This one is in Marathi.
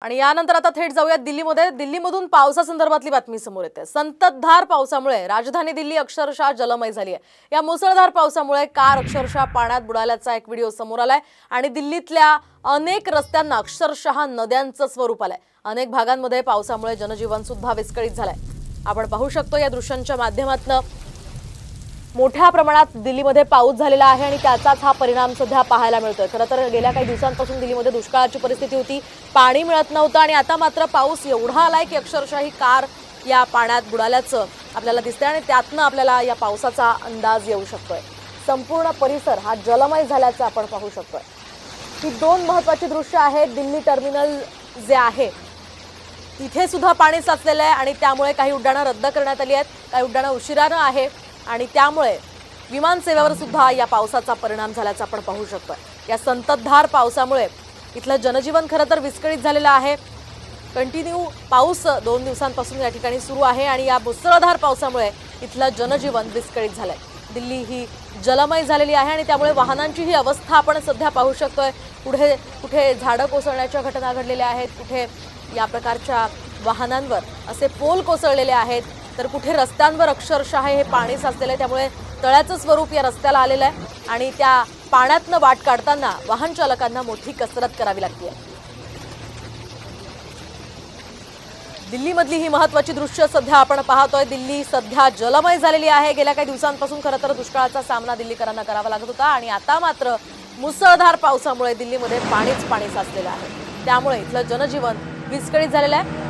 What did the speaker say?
आणि यानंतर आता थेट जाऊयात दिल्लीमध्ये। दिल्लीमधून पावसासंदर्भातली बातमी समोर येते। संततधार पावसामुळे राजधानी दिल्ली अक्षरशः जलमय झाली आहे। या मुसळधार पावसामुळे कार अक्षरशः पाण्यात बुडाल्याचा एक व्हिडिओ समोर आलाय आणि दिल्लीतल्या अनेक रस्त्यांना अक्षरशः नद्यांचं स्वरूप आलंय। अनेक भागांमध्ये पावसामुळे जनजीवन सुद्धा विस्कळीत झालंय। आपण पाहू शकतो या दृश्यांच्या माध्यमातून मोठ्या प्रमाणात दिल्लीमध्ये पाऊस झालेला आहे आणि त्याचाच हा परिणाम सध्या पाहायला मिळतोय। खरं तर गेल्या काही दिवसांपासून दिल्लीमध्ये दुष्काळाची परिस्थिती होती, पाणी मिळत नव्हतं आणि आता मात्र पाऊस एवढा आलाय की अक्षरशः ही कार या पाण्यात बुडाल्याचं आपल्याला दिसतंय आणि त्यातनं आपल्याला या पावसाचा अंदाज येऊ शकतोय। संपूर्ण परिसर हा जलमय झाल्याचं आपण पाहू शकतोय। ही दोन महत्त्वाची दृश्य आहेत। दिल्ली टर्मिनल जे आहे तिथे सुद्धा पाणी साचलेलं आहे आणि त्यामुळे काही उड्डाणं रद्द करण्यात आली आहेत, काही उड्डाणं उशिरानं आहे आणि त्यामुळे विमान सेवेवर सुद्धा या पावसाचा परिणाम झाल्याचं आपण पाहू शकतोय। या संततधार पावसामुळे इथलं जनजीवन खरं तर विस्कळीत झालेलं आहे। कंटिन्यू पाऊस 2 दिवसांपासून या ठिकाणी सुरू आहे आणि या मुसळधार पावसामुळे इथलं जनजीवन विस्कळीत झालंय। दिल्ली ही जलमय झालेली आहे आणि त्यामुळे वाहनांची ही अवस्था आपण सध्या पाहू शकतोय। कुठे झाडं कोसळण्याच्या घटना घडलेल्या आहेत, कुठे या प्रकारच्या वाहनांवर असे पोल कोसळलेले आहेत, तर कुठे रस्त्यांवर अक्षरशः हे पाणी साचलेलं आहे। त्यामुळे तळ्याचं स्वरूप या रस्त्याला आलेलं आहे आणि त्या पाण्यातनं वाट काढताना वाहन चालकांना मोठी कसरत करावी लागते। दिल्लीमधली ही महत्त्वाची दृश्य सध्या आपण पाहतोय। दिल्ली सध्या जलमय झालेली आहे। गेल्या काही दिवसांपासून खरं तर दुष्काळाचा सामना दिल्लीकरांना करावा लागत होता आणि आता मात्र मुसळधार पावसामुळे दिल्लीमध्ये पाणीच पाणी साचलेलं आहे। त्यामुळे इथलं जनजीवन विस्कळीत झालेलं आहे।